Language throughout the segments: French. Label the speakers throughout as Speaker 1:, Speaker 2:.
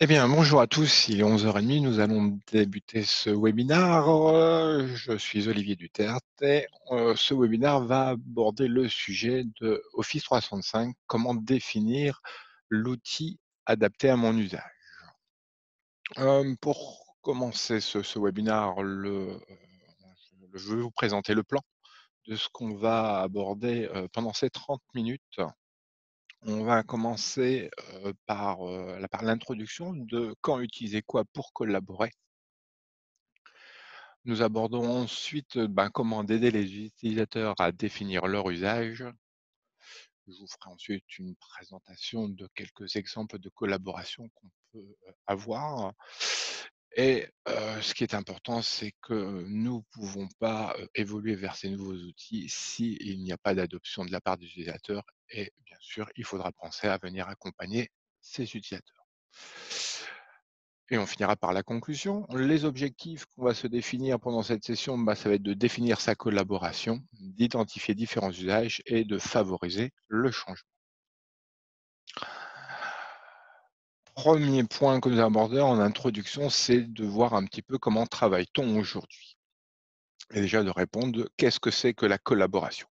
Speaker 1: Eh bien, bonjour à tous, il est 11h30, nous allons débuter ce webinaire. Je suis Olivier Duterte et ce webinaire va aborder le sujet de Office 365, comment définir l'outil adapté à mon usage. Pour commencer ce webinaire, je vais vous présenter le plan de ce qu'on va aborder pendant ces 30 minutes. On va commencer, par l'introduction de quand utiliser quoi pour collaborer. Nous abordons ensuite, comment aider les utilisateurs à définir leur usage. Je vous ferai ensuite une présentation de quelques exemples de collaboration qu'on peut, avoir et ce qui est important, c'est que nous ne pouvons pas, évoluer vers ces nouveaux outils s'il n'y a pas d'adoption de la part des utilisateurs et bien sûr, il faudra penser à venir accompagner ces utilisateurs. Et on finira par la conclusion. Les objectifs qu'on va se définir pendant cette session, ça va être de définir sa collaboration, d'identifier différents usages et de favoriser le changement. Premier point que nous abordons en introduction, c'est de voir un petit peu comment travaille-t-on aujourd'hui. Et déjà de répondre, qu'est-ce que c'est que la collaboration?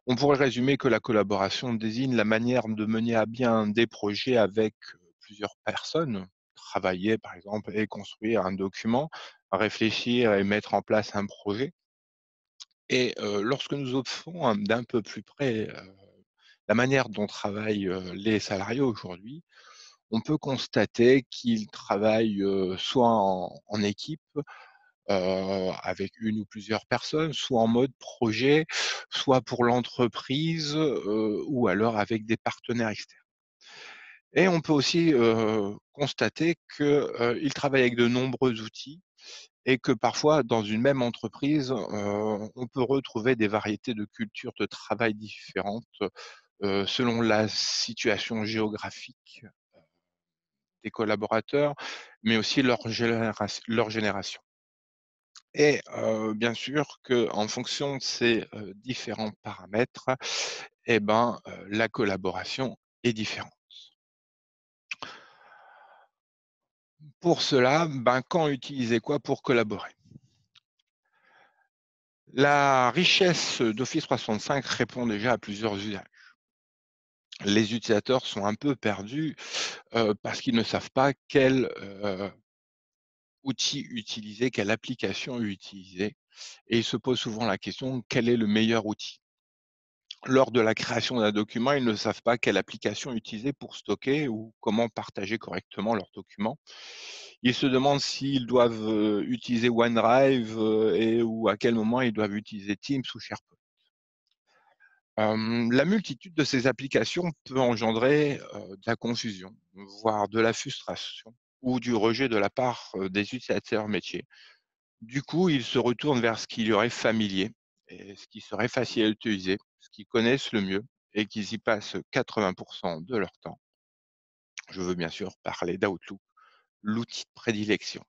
Speaker 1: On pourrait résumer que la collaboration désigne la manière de mener à bien des projets avec plusieurs personnes, travailler par exemple et construire un document, réfléchir et mettre en place un projet. Et lorsque nous observons d'un peu plus près la manière dont travaillent les salariés aujourd'hui, on peut constater qu'ils travaillent soit en équipe, avec une ou plusieurs personnes, soit en mode projet, soit pour l'entreprise, ou alors avec des partenaires externes. Et on peut aussi, constater qu'ils travaillent avec de nombreux outils et que parfois dans une même entreprise, on peut retrouver des variétés de cultures de travail différentes, selon la situation géographique des collaborateurs, mais aussi leur génération. Et bien sûr qu'en fonction de ces, différents paramètres, la collaboration est différente. Pour cela, quand utiliser quoi pour collaborer? La richesse d'Office 365 répond déjà à plusieurs usages. Les utilisateurs sont un peu perdus, parce qu'ils ne savent pas quel, outil utiliser, quelle application utiliser et ils se posent souvent la question: «Quel est le meilleur outil?» Lors de la création d'un document, ils ne savent pas quelle application utiliser pour stocker ou comment partager correctement leurs documents. Ils se demandent s'ils doivent, utiliser OneDrive, et ou à quel moment ils doivent utiliser Teams ou SharePoint. La multitude de ces applications peut engendrer, de la confusion, voire de la frustration ou du rejet de la part, des utilisateurs métiers. Du coup, ils se retournent vers ce qui leur est familier et ce qui serait facile à utiliser, ce qu'ils connaissent le mieux et qu'ils y passent 80 de leur temps. Je veux bien sûr parler d'Outlook, l'outil de prédilection.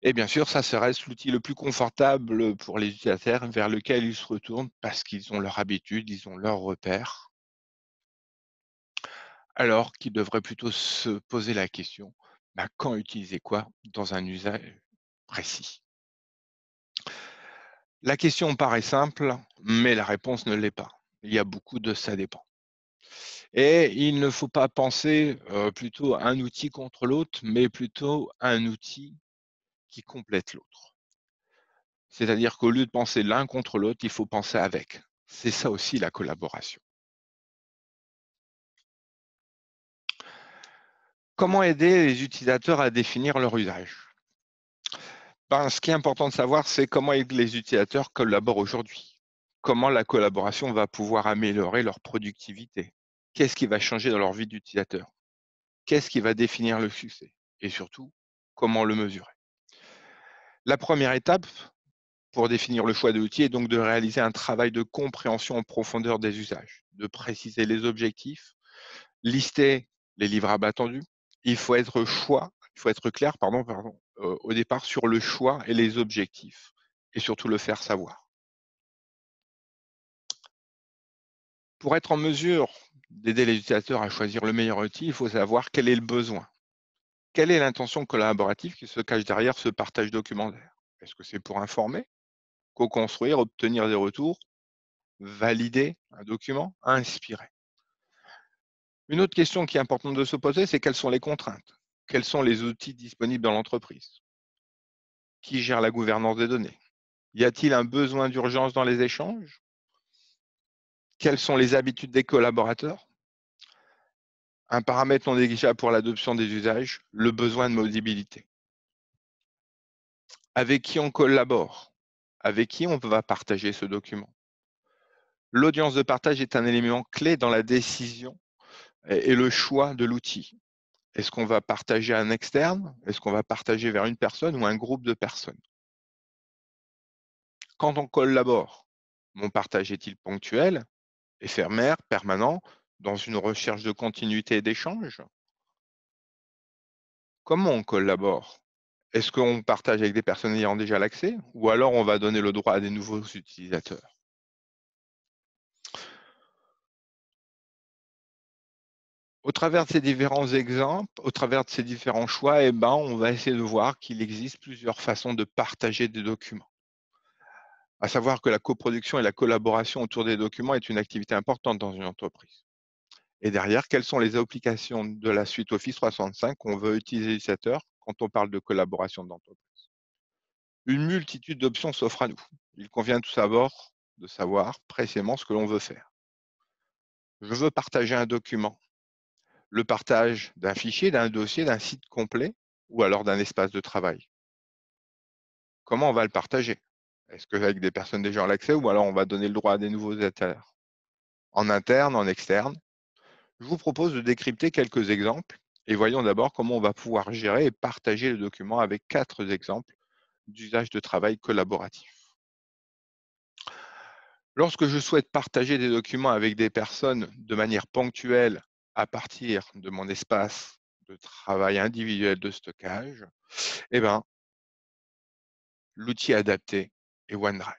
Speaker 1: Et bien sûr, ça reste l'outil le plus confortable pour les utilisateurs vers lequel ils se retournent parce qu'ils ont leur habitude, ils ont leurs repères, alors qu'ils devraient plutôt se poser la question, quand utiliser quoi dans un usage précis? La question paraît simple, mais la réponse ne l'est pas. Il y a beaucoup de ça dépend. Et il ne faut pas penser, plutôt un outil contre l'autre, mais plutôt un outil qui complète l'autre. C'est-à-dire qu'au lieu de penser l'un contre l'autre, il faut penser avec. C'est ça aussi la collaboration. Comment aider les utilisateurs à définir leur usage? Ce qui est important de savoir, c'est comment les utilisateurs collaborent aujourd'hui. Comment la collaboration va pouvoir améliorer leur productivité? Qu'est-ce qui va changer dans leur vie d'utilisateur? Qu'est-ce qui va définir le succès? Et surtout, comment le mesurer? La première étape pour définir le choix de l'outil est donc de réaliser un travail de compréhension en profondeur des usages, de préciser les objectifs, lister les livrables attendus. Il faut être clair, au départ sur le choix et les objectifs et surtout le faire savoir. Pour être en mesure d'aider les utilisateurs à choisir le meilleur outil, il faut savoir quel est le besoin. Quelle est l'intention collaborative qui se cache derrière ce partage documentaire? Est-ce que c'est pour informer, co-construire, obtenir des retours, valider un document, inspirer? Une autre question qui est importante de se poser, c'est quelles sont les contraintes? Quels sont les outils disponibles dans l'entreprise? Qui gère la gouvernance des données? Y a-t-il un besoin d'urgence dans les échanges? Quelles sont les habitudes des collaborateurs? Un paramètre non négligeable pour l'adoption des usages, le besoin de mobilité. Avec qui on collabore? Avec qui on va partager ce document? L'audience de partage est un élément clé dans la décision et le choix de l'outil. Est-ce qu'on va partager à un externe? Est-ce qu'on va partager vers une personne ou un groupe de personnes? Quand on collabore, mon partage est-il ponctuel, éphémère, permanent, dans une recherche de continuité et d'échange? Comment on collabore? Est-ce qu'on partage avec des personnes ayant déjà l'accès ou alors on va donner le droit à des nouveaux utilisateurs? Au travers de ces différents exemples, au travers de ces différents choix, eh ben, on va essayer de voir qu'il existe plusieurs façons de partager des documents. À savoir que la coproduction et la collaboration autour des documents est une activité importante dans une entreprise. Et derrière, quelles sont les applications de la suite Office 365 qu'on veut utiliser l'utilisateur quand on parle de collaboration d'entreprise? Une multitude d'options s'offrent à nous. Il convient tout d'abord de savoir précisément ce que l'on veut faire. Je veux partager un document. Le partage d'un fichier, d'un dossier, d'un site complet ou alors d'un espace de travail. Comment on va le partager? Est-ce qu'avec des personnes déjà en l'accès ou alors on va donner le droit à des nouveaux utilisateurs? En interne, en externe? Je vous propose de décrypter quelques exemples et voyons d'abord comment on va pouvoir gérer et partager le document avec 4 exemples d'usage de travail collaboratif. Lorsque je souhaite partager des documents avec des personnes de manière ponctuelle à partir de mon espace de travail individuel de stockage, eh ben, l'outil adapté est OneDrive.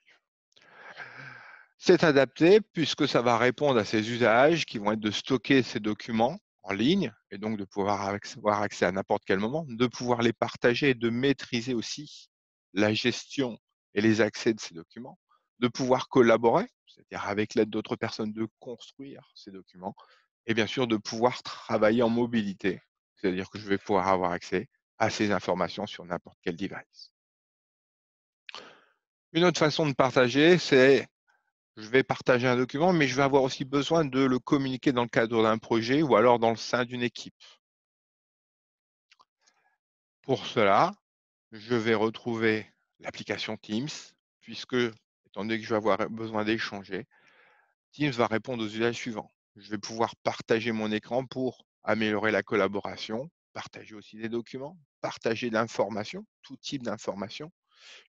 Speaker 1: C'est adapté puisque ça va répondre à ces usages qui vont être de stocker ces documents en ligne et donc de pouvoir avoir accès à n'importe quel moment, de pouvoir les partager et de maîtriser aussi la gestion et les accès de ces documents, de pouvoir collaborer, c'est-à-dire avec l'aide d'autres personnes de construire ces documents et bien sûr de pouvoir travailler en mobilité, c'est-à-dire que je vais pouvoir avoir accès à ces informations sur n'importe quel device. Une autre façon de partager, c'est je vais partager un document, mais je vais avoir aussi besoin de le communiquer dans le cadre d'un projet ou alors dans le sein d'une équipe. Pour cela, je vais retrouver l'application Teams, puisque, étant donné que je vais avoir besoin d'échanger, Teams va répondre aux usages suivants. Je vais pouvoir partager mon écran pour améliorer la collaboration, partager aussi des documents, partager de l'information, tout type d'information.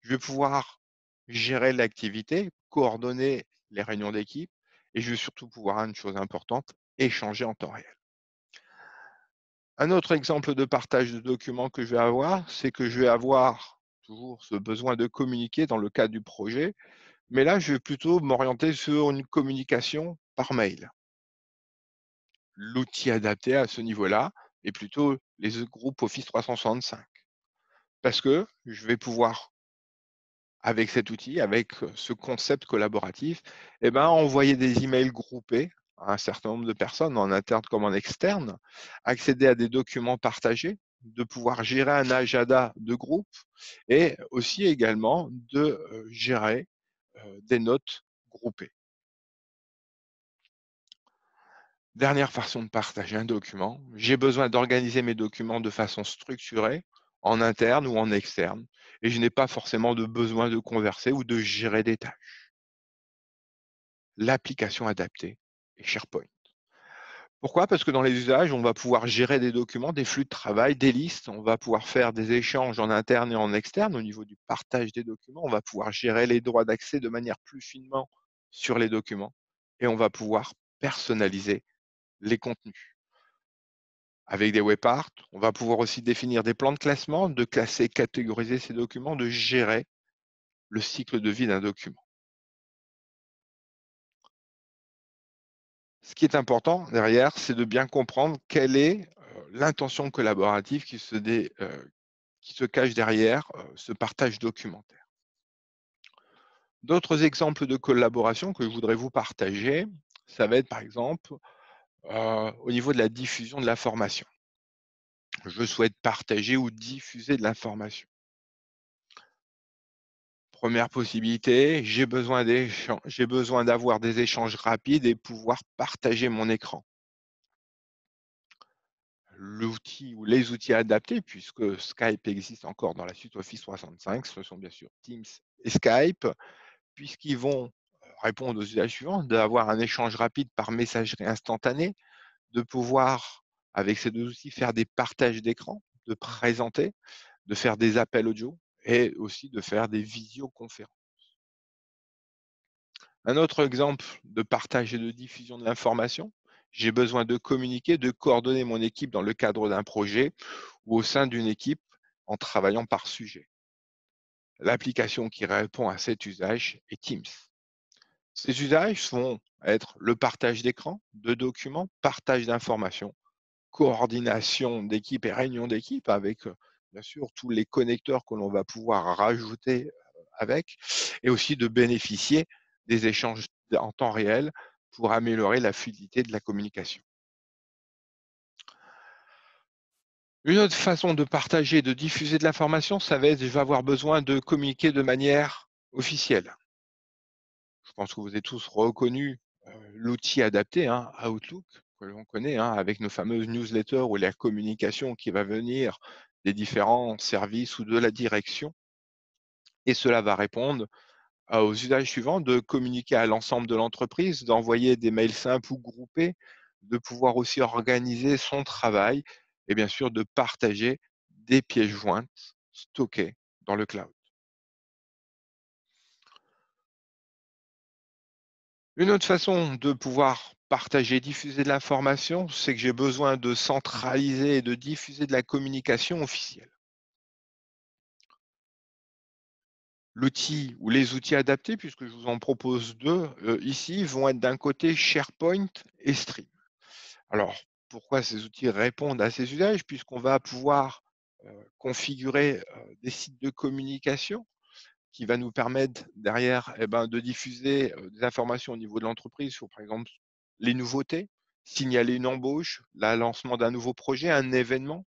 Speaker 1: Je vais pouvoir gérer l'activité, coordonner les réunions d'équipe et je vais surtout pouvoir, une chose importante, échanger en temps réel. Un autre exemple de partage de documents que je vais avoir, c'est que je vais avoir toujours ce besoin de communiquer dans le cadre du projet, mais là, je vais plutôt m'orienter sur une communication par mail. L'outil adapté à ce niveau-là est plutôt les groupes Office 365 parce que je vais pouvoir avec cet outil, avec ce concept collaboratif, eh ben, envoyer des emails groupés à un certain nombre de personnes, en interne comme en externe, accéder à des documents partagés, de pouvoir gérer un agenda de groupe et aussi également de gérer des notes groupées. Dernière façon de partager un document, j'ai besoin d'organiser mes documents de façon structurée, en interne ou en externe, et je n'ai pas forcément de besoin de converser ou de gérer des tâches. L'application adaptée est SharePoint. Pourquoi? Parce que dans les usages, on va pouvoir gérer des documents, des flux de travail, des listes, on va pouvoir faire des échanges en interne et en externe au niveau du partage des documents, on va pouvoir gérer les droits d'accès de manière plus finement sur les documents et on va pouvoir personnaliser les contenus. Avec des web art, on va pouvoir aussi définir des plans de classement, de classer, catégoriser ces documents, de gérer le cycle de vie d'un document. Ce qui est important derrière, c'est de bien comprendre quelle est l'intention collaborative qui se cache derrière, ce partage documentaire. D'autres exemples de collaboration que je voudrais vous partager, ça va être par exemple, au niveau de la diffusion de l'information. Je souhaite partager ou diffuser de l'information. Première possibilité, j'ai besoin d'avoir des échanges rapides et pouvoir partager mon écran. L'outil ou les outils adaptés, puisque Skype existe encore dans la suite Office 365, ce sont bien sûr Teams et Skype, puisqu'ils vont répondre aux usages suivants, d'avoir un échange rapide par messagerie instantanée, de pouvoir, avec ces deux outils, faire des partages d'écran, de présenter, de faire des appels audio et aussi de faire des visioconférences. Un autre exemple de partage et de diffusion de l'information, j'ai besoin de communiquer, de coordonner mon équipe dans le cadre d'un projet ou au sein d'une équipe en travaillant par sujet. L'application qui répond à cet usage est Teams. Ces usages vont être le partage d'écran, de documents, partage d'informations, coordination d'équipe et réunion d'équipe avec, bien sûr, tous les connecteurs que l'on va pouvoir rajouter avec, et aussi de bénéficier des échanges en temps réel pour améliorer la fluidité de la communication. Une autre façon de partager et de diffuser de l'information, ça va être, je vais avoir besoin de communiquer de manière officielle. Je pense que vous avez tous reconnu l'outil adapté, hein, Outlook, que l'on connaît, hein, avec nos fameuses newsletters ou la communication qui va venir des différents services ou de la direction. Et cela va répondre aux usages suivants, de communiquer à l'ensemble de l'entreprise, d'envoyer des mails simples ou groupés, de pouvoir aussi organiser son travail et bien sûr de partager des pièces jointes stockées dans le cloud. Une autre façon de pouvoir partager, diffuser de l'information, c'est que j'ai besoin de centraliser et de diffuser de la communication officielle. L'outil ou les outils adaptés, puisque je vous en propose 2 ici, vont être d'un côté SharePoint et Stream. Alors, pourquoi ces outils répondent à ces usages? Puisqu'on va pouvoir, configurer, des sites de communication qui va nous permettre derrière, eh ben, de diffuser, des informations au niveau de l'entreprise sur, par exemple, les nouveautés, signaler une embauche, le lancement d'un nouveau projet, un événement.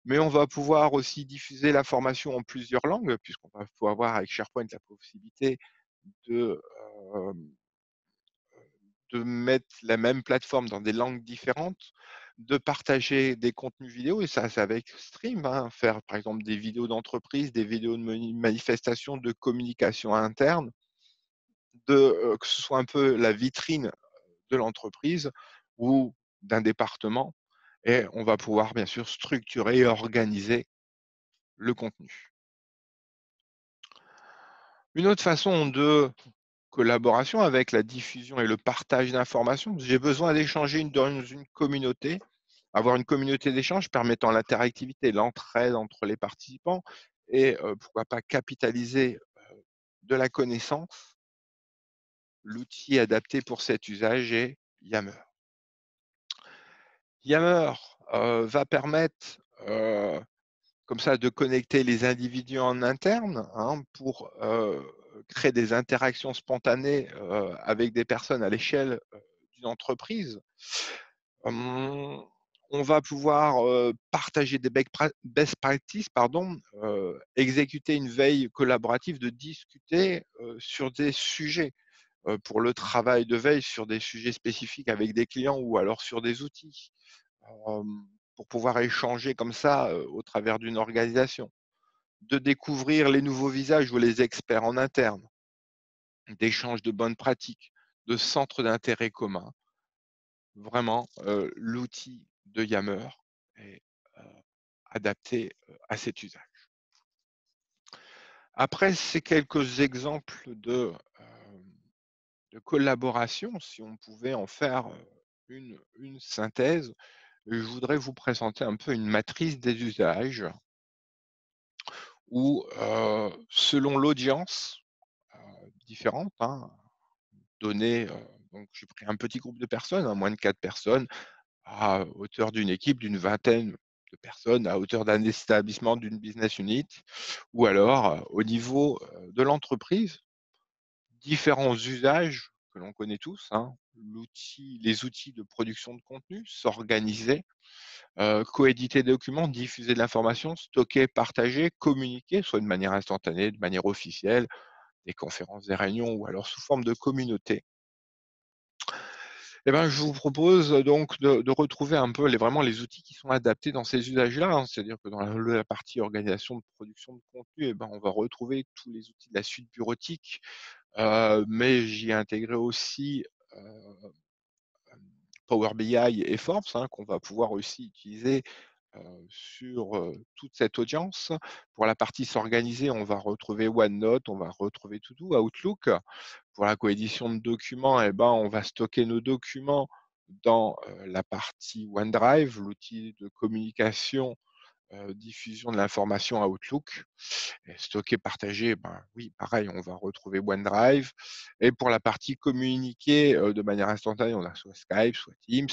Speaker 1: Mais on va pouvoir aussi diffuser l'information en plusieurs langues, puisqu'on va pouvoir avoir avec SharePoint la possibilité de, de mettre la même plateforme dans des langues différentes, de partager des contenus vidéo et ça, c'est avec Stream, hein, faire par exemple des vidéos d'entreprise, des vidéos de manifestation, de communication interne, que ce soit un peu la vitrine de l'entreprise ou d'un département et on va pouvoir bien sûr structurer et organiser le contenu. Une autre façon de collaboration avec la diffusion et le partage d'informations, j'ai besoin d'échanger dans une communauté, avoir une communauté d'échange permettant l'interactivité, l'entraide entre les participants et pourquoi pas capitaliser de la connaissance. L'outil adapté pour cet usage est Yammer. Yammer va permettre comme ça de connecter les individus en interne, hein, pour créer des interactions spontanées avec des personnes à l'échelle d'une entreprise. Hum, on va pouvoir partager des best practices, pardon, exécuter une veille collaborative, de discuter sur des sujets pour le travail de veille sur des sujets spécifiques avec des clients ou alors sur des outils, pour pouvoir échanger comme ça au travers d'une organisation, de découvrir les nouveaux visages ou les experts en interne, d'échanges de bonnes pratiques, de centres d'intérêt communs. Vraiment, l'outil de Yammer est heu, adapté à cet usage. Après ces quelques exemples de collaboration, si on pouvait en faire une synthèse, je voudrais vous présenter un peu une matrice des usages où, selon l'audience différente, hein, donnée, donc j'ai pris un petit groupe de personnes, hein, moins de 4 personnes, à hauteur d'une équipe d'une vingtaine de personnes, à hauteur d'un établissement, d'une business unit, ou alors, au niveau, de l'entreprise, différents usages que l'on connaît tous, hein. Les outils de production de contenu, s'organiser, coéditer des documents, diffuser de l'information, stocker, partager, communiquer, soit de manière instantanée, de manière officielle, des conférences, des réunions ou alors sous forme de communauté. Eh ben, je vous propose donc de retrouver un peu vraiment les outils qui sont adaptés dans ces usages-là, hein. C'est-à-dire que dans la partie organisation de production de contenu, eh ben, on va retrouver tous les outils de la suite bureautique, mais j'y ai intégré aussi, heu, Power BI et Forms, hein, qu'on va pouvoir aussi utiliser, sur, toute cette audience. Pour la partie s'organiser, on va retrouver OneNote, on va retrouver To-do, Outlook. Pour la coédition de documents, eh ben, on va stocker nos documents dans, la partie OneDrive, l'outil de communication, diffusion de l'information Outlook. Et stocker, partager, ben, oui, pareil, on va retrouver OneDrive. Et pour la partie communiquer, de manière instantanée, on a soit Skype, soit Teams.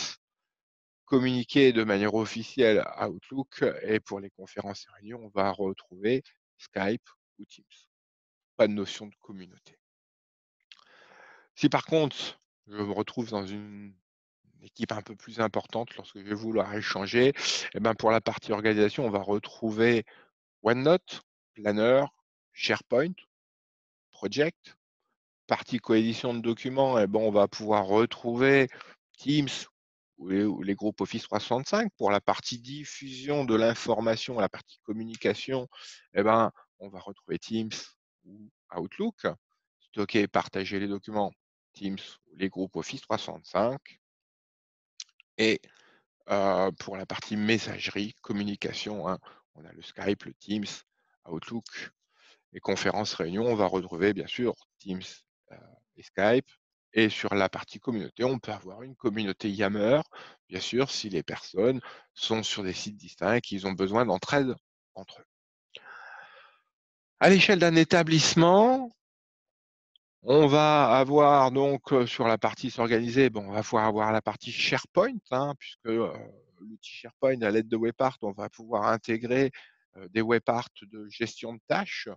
Speaker 1: Communiquer de manière officielle Outlook, et pour les conférences et réunions, on va retrouver Skype ou Teams. Pas de notion de communauté. Si par contre, je me retrouve dans une équipe un peu plus importante lorsque je vais vouloir échanger, et ben, pour la partie organisation, on va retrouver OneNote, Planner, SharePoint, Project. Partie coédition de documents, et ben, on va pouvoir retrouver Teams ou les groupes Office 365. Pour la partie diffusion de l'information, la partie communication, et ben, on va retrouver Teams ou Outlook. Stocker et partager les documents, Teams ou les groupes Office 365. Et pour la partie messagerie, communication, hein, on a le Skype, le Teams, Outlook. Les conférences, réunions, on va retrouver bien sûr Teams, heu et Skype. Et sur la partie communauté, on peut avoir une communauté Yammer, bien sûr, si les personnes sont sur des sites distincts et qu'ils ont besoin d'entraide entre eux. À l'échelle d'un établissement, on va avoir donc, sur la partie s'organiser, bon, on va pouvoir avoir la partie SharePoint, hein, puisque, l'outil SharePoint, à l'aide de WebArt, on va pouvoir intégrer, des WebArt de gestion de tâches,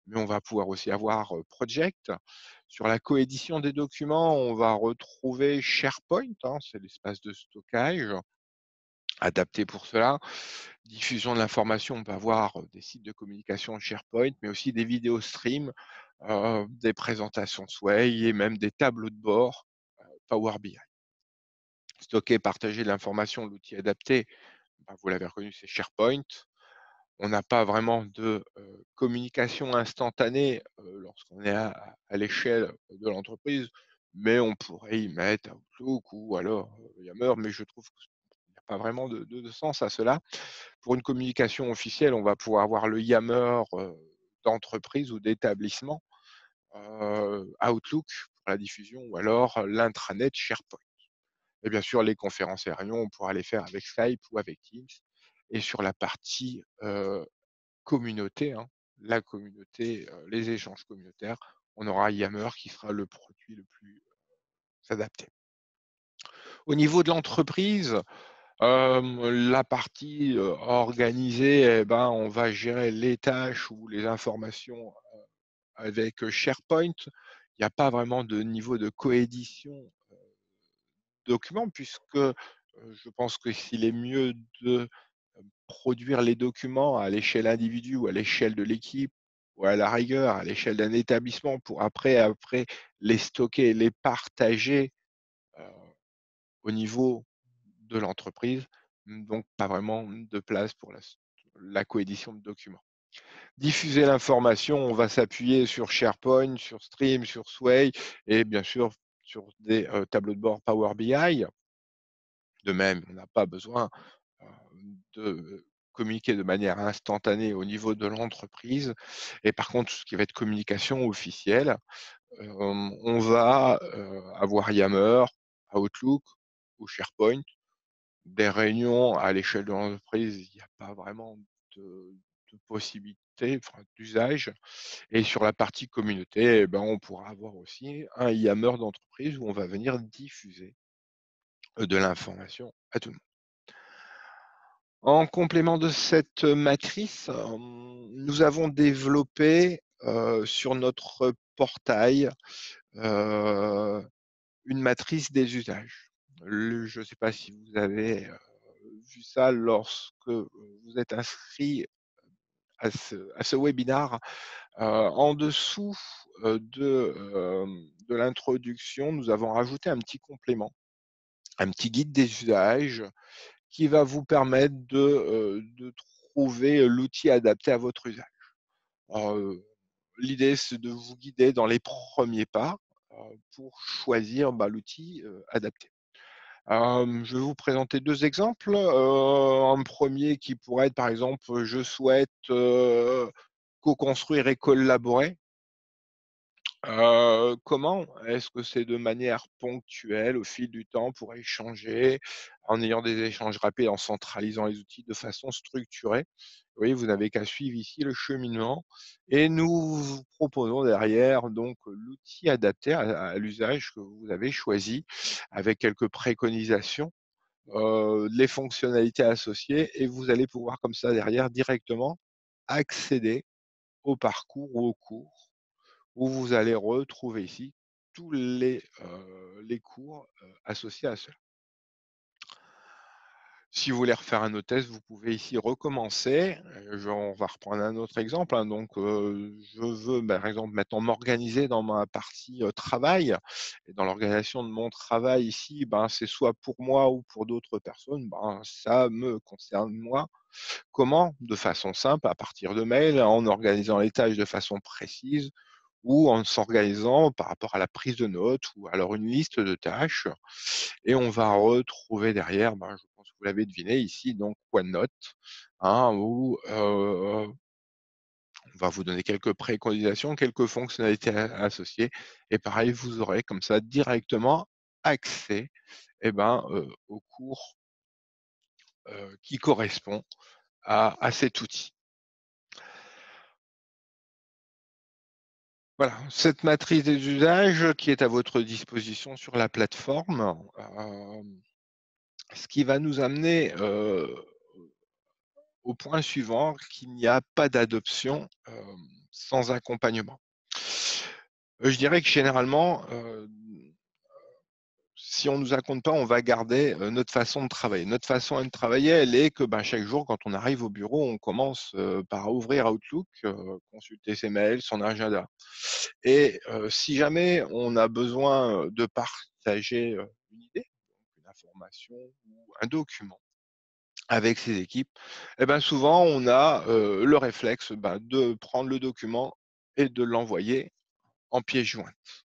Speaker 1: mais on va pouvoir aussi avoir, Project. Sur la coédition des documents, on va retrouver SharePoint, hein, c'est l'espace de stockage adapté pour cela. Diffusion de l'information, on peut avoir, des sites de communication SharePoint, mais aussi des vidéos stream, des présentations Sway et même des tableaux de bord, Power BI. Stocker, partager l'information, l'outil adapté, bah, vous l'avez reconnu, c'est SharePoint. On n'a pas vraiment de, communication instantanée, lorsqu'on est à l'échelle de l'entreprise, mais on pourrait y mettre Outlook ou alors, Yammer, mais je trouve qu'il n'y a pas vraiment de sens à cela. Pour une communication officielle, on va pouvoir avoir le Yammer, d'entreprise ou d'établissement, Outlook pour la diffusion ou alors l'intranet SharePoint. Et bien sûr, les conférences et réunions, on pourra les faire avec Skype ou avec Teams. Et sur la partie, communauté, hein, la communauté, les échanges communautaires, on aura Yammer qui sera le produit le plus adapté. Au niveau de l'entreprise, la partie, organisée, eh ben, on va gérer les tâches ou les informations avec, SharePoint. Il n'y a pas vraiment de niveau de coédition document puisque, je pense que s'il est mieux de, produire les documents à l'échelle individu ou à l'échelle de l'équipe ou à la rigueur à l'échelle d'un établissement pour après les stocker et les partager, heu, au niveau de l'entreprise. Donc pas vraiment de place pour la coédition de documents. Diffuser l'information, on va s'appuyer sur SharePoint, sur Stream, sur Sway et bien sûr sur des, tableaux de bord Power BI. De même, on n'a pas besoin, heu, de communiquer de manière instantanée au niveau de l'entreprise. Et par contre, tout ce qui va être communication officielle, on va, avoir Yammer, Outlook ou SharePoint. Des réunions à l'échelle de l'entreprise, il n'y a pas vraiment de possibilité, enfin d'usage. Et sur la partie communauté, eh ben, on pourra avoir aussi un Yammer d'entreprise où on va venir diffuser, de l'information à tout le monde. En complément de cette matrice, nous avons développé, sur notre portail, heu, une matrice des usages. Je ne sais pas si vous avez, vu ça lorsque, vous êtes inscrit à ce webinaire. En dessous, de l'introduction, nous avons rajouté un petit complément, un petit guide des usages qui va vous permettre de trouver l'outil adapté à votre usage. Alors, l'idée, c'est de vous guider dans les premiers pas, pour choisir, l'outil, adapté. Je vais vous présenter 2 exemples. Un premier qui pourrait être, par exemple, je souhaite, co-construire et collaborer. Comment? Est-ce que c'est de manière ponctuelle au fil du temps pour échanger, en ayant des échanges rapides, en centralisant les outils de façon structurée? Oui, vous n'avez qu'à suivre ici le cheminement et nous vous proposons derrière donc l'outil adapté à l'usage que vous avez choisi avec quelques préconisations, les fonctionnalités associées et vous allez pouvoir comme ça derrière directement accéder au parcours ou au cours où vous allez retrouver ici tous les cours, associés à cela. Si vous voulez refaire un autre test, vous pouvez ici recommencer, on va reprendre un autre exemple, hein, donc je veux, par exemple, maintenant m'organiser dans ma partie, travail et dans l'organisation de mon travail ici, c'est soit pour moi ou pour d'autres personnes, ça me concerne moi. Comment? De façon simple, à partir de mails, en organisant les tâches de façon précise, ou en s'organisant par rapport à la prise de notes ou alors une liste de tâches et on va retrouver derrière, je pense que vous l'avez deviné ici donc OneNote, hein, où, on va vous donner quelques préconisations, quelques fonctionnalités associées et pareil, vous aurez comme ça directement accès au cours, qui correspond à cet outil. Voilà, cette matrice des usages qui est à votre disposition sur la plateforme, ce qui va nous amener, au point suivant, qu'il n'y a pas d'adoption, sans accompagnement. Je dirais que généralement, si on ne nous accompagne pas, on va garder, notre façon de travailler. Notre façon de travailler, elle est que, chaque jour quand on arrive au bureau, on commence, par ouvrir Outlook, consulter ses mails, son agenda et si jamais on a besoin, de partager, une idée, une information ou un document avec ses équipes, souvent on a, le réflexe, de prendre le document et de l'envoyer en pièce jointe.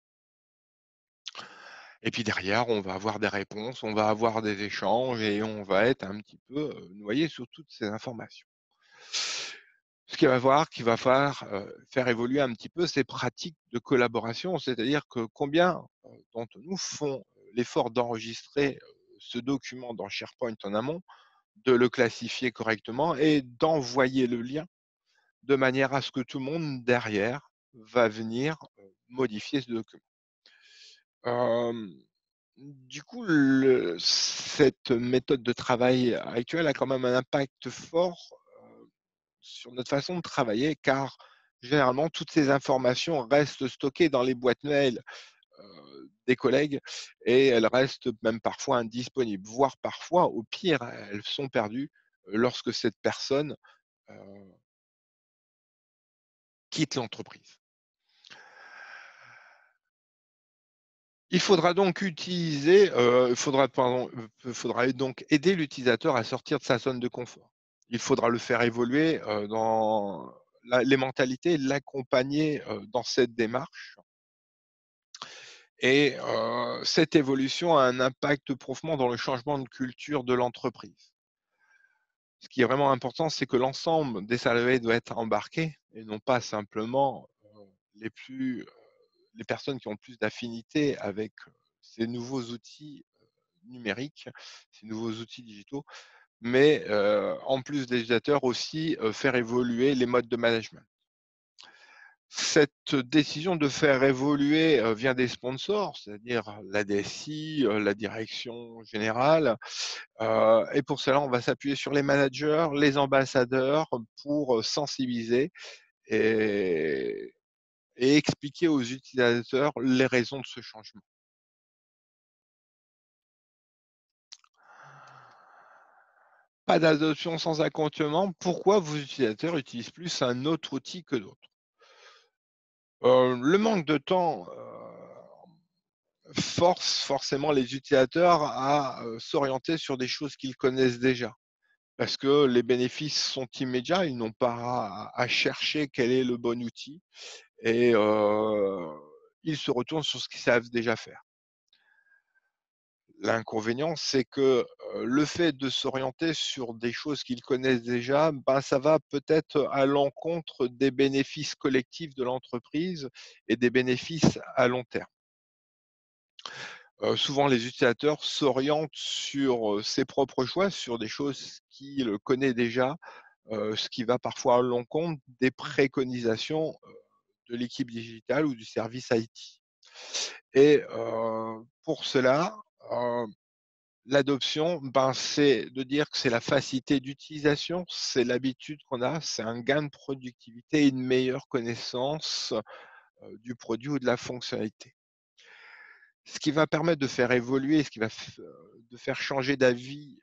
Speaker 1: Et puis derrière, on va avoir des réponses, on va avoir des échanges et on va être un petit peu, noyé sous toutes ces informations. Ce qu'il va falloir, faire évoluer un petit peu ces pratiques de collaboration, c'est-à-dire que combien, d'entre nous font, l'effort d'enregistrer, ce document dans SharePoint en amont, de le classifier correctement et d'envoyer le lien de manière à ce que tout le monde derrière va venir, modifier ce document. Hem, du coup, cette méthode de travail actuelle a quand même un impact fort, sur notre façon de travailler car généralement toutes ces informations restent stockées dans les boîtes mail, des collègues et elles restent même parfois indisponibles, voire parfois, au pire, elles sont perdues, lorsque cette personne, heu, quitte l'entreprise. Il faudra donc aider l'utilisateur à sortir de sa zone de confort. Il faudra le faire évoluer, dans les mentalités, l'accompagner, dans cette démarche et cette évolution a un impact profond dans le changement de culture de l'entreprise. Ce qui est vraiment important, c'est que l'ensemble des salariés doit être embarqué et non pas simplement, les plus, les personnes qui ont plus d'affinité avec, ces nouveaux outils, numériques, ces nouveaux outils digitaux, mais en plus des utilisateurs aussi, faire évoluer les modes de management. Cette décision de faire évoluer, vient des sponsors, c'est-à-dire la DSI, la direction générale, et pour cela, on va s'appuyer sur les managers, les ambassadeurs pour, sensibiliser et et expliquer aux utilisateurs les raisons de ce changement. Pas d'adoption sans accompagnement, pourquoi vos utilisateurs utilisent plus un autre outil que d'autres? Le manque de temps, force forcément les utilisateurs à, s'orienter sur des choses qu'ils connaissent déjà. Parce que les bénéfices sont immédiats, ils n'ont pas à chercher quel est le bon outil et ils se retournent sur ce qu'ils savent déjà faire. L'inconvénient, c'est que, le fait de s'orienter sur des choses qu'ils connaissent déjà, ben, ça va peut-être à l'encontre des bénéfices collectifs de l'entreprise et des bénéfices à long terme. Souvent les utilisateurs s'orientent sur, ses propres choix, sur des choses qu'ils connaissent déjà, ce qui va parfois à l'encontre des préconisations, de l'équipe digitale ou du service IT et pour cela, heu, l'adoption, ben, c'est de dire que c'est la facilité d'utilisation, c'est l'habitude qu'on a, c'est un gain de productivité et une meilleure connaissance, du produit ou de la fonctionnalité. Ce qui va permettre de faire évoluer, ce qui va de faire changer d'avis,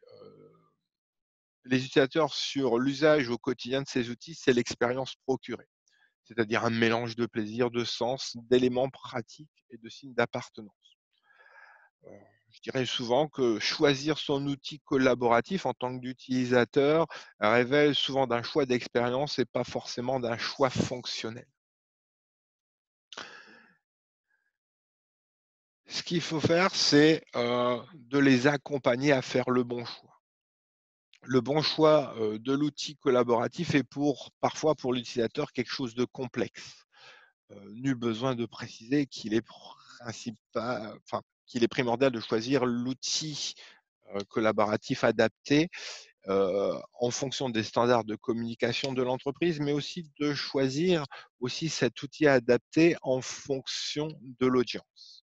Speaker 1: les utilisateurs sur l'usage au quotidien de ces outils, c'est l'expérience procurée. C'est-à-dire un mélange de plaisir, de sens, d'éléments pratiques et de signes d'appartenance. Heu, je dirais souvent que choisir son outil collaboratif en tant qu'utilisateur révèle souvent d'un choix d'expérience et pas forcément d'un choix fonctionnel. Ce qu'il faut faire, c'est, de les accompagner à faire le bon choix. Le bon choix, de l'outil collaboratif est parfois pour l'utilisateur quelque chose de complexe. Nul besoin de préciser qu'il est primordial de choisir l'outil, collaboratif adapté, en fonction des standards de communication de l'entreprise, mais aussi de choisir aussi cet outil adapté en fonction de l'audience.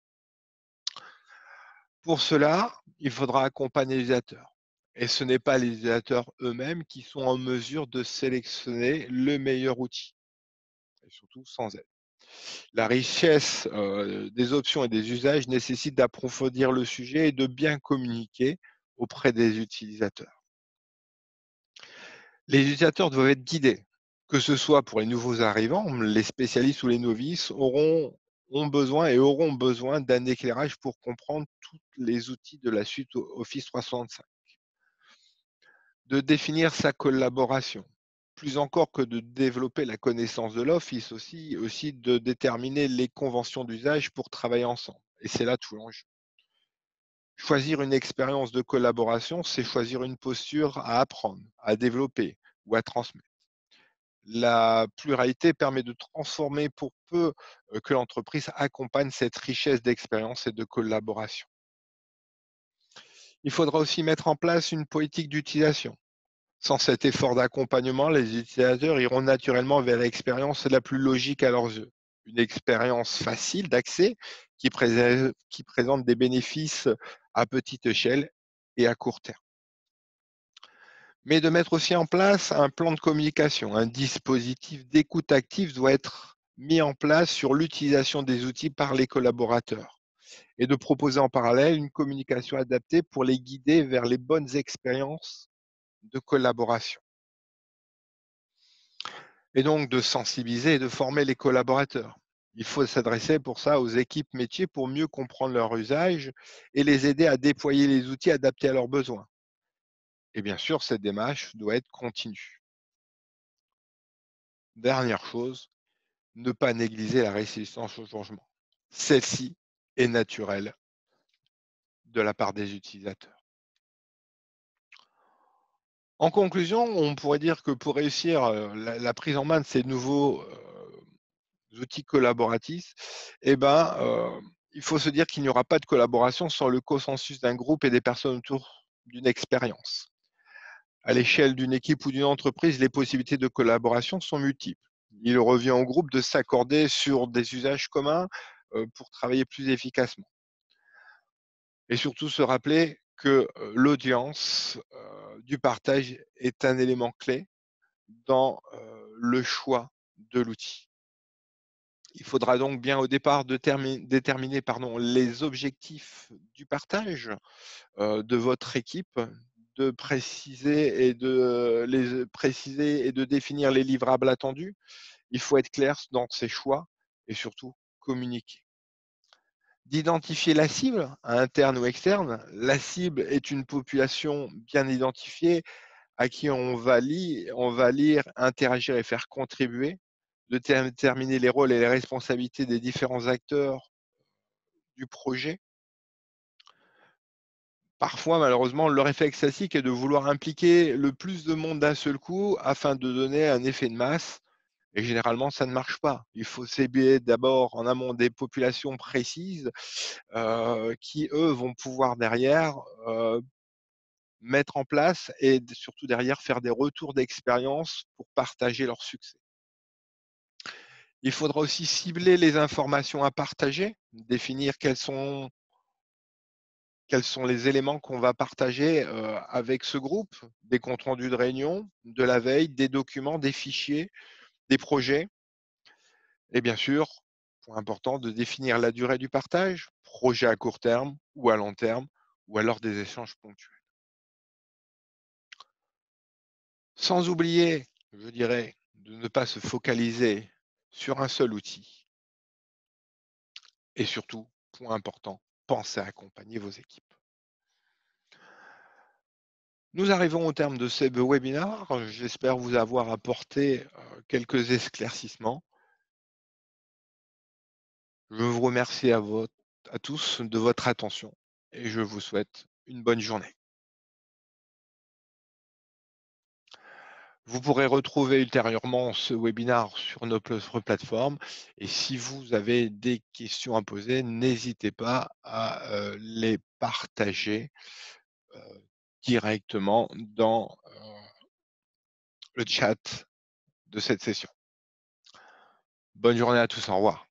Speaker 1: Pour cela, il faudra accompagner les utilisateurs et ce n'est pas les utilisateurs eux-mêmes qui sont en mesure de sélectionner le meilleur outil et surtout sans aide. La richesse, des options et des usages nécessite d'approfondir le sujet et de bien communiquer auprès des utilisateurs. Les utilisateurs doivent être guidés, que ce soit pour les nouveaux arrivants, les spécialistes ou les novices auront besoin d'un éclairage pour comprendre tous les outils de la suite Office 365. De définir sa collaboration. Plus encore que de développer la connaissance de l'Office aussi de déterminer les conventions d'usage pour travailler ensemble et c'est là tout l'enjeu. Choisir une expérience de collaboration, c'est choisir une posture à apprendre, à développer ou à transmettre. La pluralité permet de transformer pour peu, que l'entreprise accompagne cette richesse d'expérience et de collaboration. Il faudra aussi mettre en place une politique d'utilisation. Sans cet effort d'accompagnement, les utilisateurs iront naturellement vers l'expérience la plus logique à leurs yeux. Une expérience facile d'accès qui présente des bénéfices à petite échelle et à court terme. Mais de mettre aussi en place un plan de communication, un dispositif d'écoute active doit être mis en place sur l'utilisation des outils par les collaborateurs et de proposer en parallèle une communication adaptée pour les guider vers les bonnes expériences de collaboration. Et donc de sensibiliser et de former les collaborateurs. Il faut s'adresser pour ça aux équipes métiers pour mieux comprendre leur usage et les aider à déployer les outils adaptés à leurs besoins. Et bien sûr, cette démarche doit être continue. Dernière chose, ne pas négliger la résistance au changement. Celle-ci est naturelle de la part des utilisateurs. En conclusion, on pourrait dire que pour réussir la prise en main de ces nouveaux outils collaboratifs, eh ben, il faut se dire qu'il n'y aura pas de collaboration sans le consensus d'un groupe et des personnes autour d'une expérience. À l'échelle d'une équipe ou d'une entreprise, les possibilités de collaboration sont multiples. Il revient au groupe de s'accorder sur des usages communs, pour travailler plus efficacement et surtout se rappeler que, l'audience, du partage est un élément clé dans, le choix de l'outil. Il faudra donc bien au départ déterminer pardon, les objectifs du partage, de votre équipe, de préciser et de les préciser et de définir les livrables attendus. Il faut être clair dans ses choix et surtout communiquer. D'identifier la cible, interne ou externe. La cible est une population bien identifiée à qui on va lire, interagir et faire contribuer, de déterminer les rôles et les responsabilités des différents acteurs du projet. Parfois, malheureusement, le réflexe classique est de vouloir impliquer le plus de monde d'un seul coup afin de donner un effet de masse. Et généralement, ça ne marche pas. Il faut cibler d'abord en amont des populations précises qui, eux, vont pouvoir derrière mettre en place et surtout derrière faire des retours d'expérience pour partager leur succès. Il faudra aussi cibler les informations à partager, définir quels sont les éléments qu'on va partager avec ce groupe, des comptes rendus de réunion, de la veille, des documents, des fichiers, des projets. Et bien sûr, point important, de définir la durée du partage, projet à court terme ou à long terme, ou alors des échanges ponctuels. Sans oublier, je dirais, de ne pas se focaliser sur un seul outil. Et surtout, point important, pensez à accompagner vos équipes. Nous arrivons au terme de ce webinaire. J'espère vous avoir apporté quelques éclaircissements. Je vous remercie à tous de votre attention et je vous souhaite une bonne journée. Vous pourrez retrouver ultérieurement ce webinaire sur notre plateforme et si vous avez des questions à poser, n'hésitez pas à les partager directement dans le chat de cette session. Bonne journée à tous, au revoir.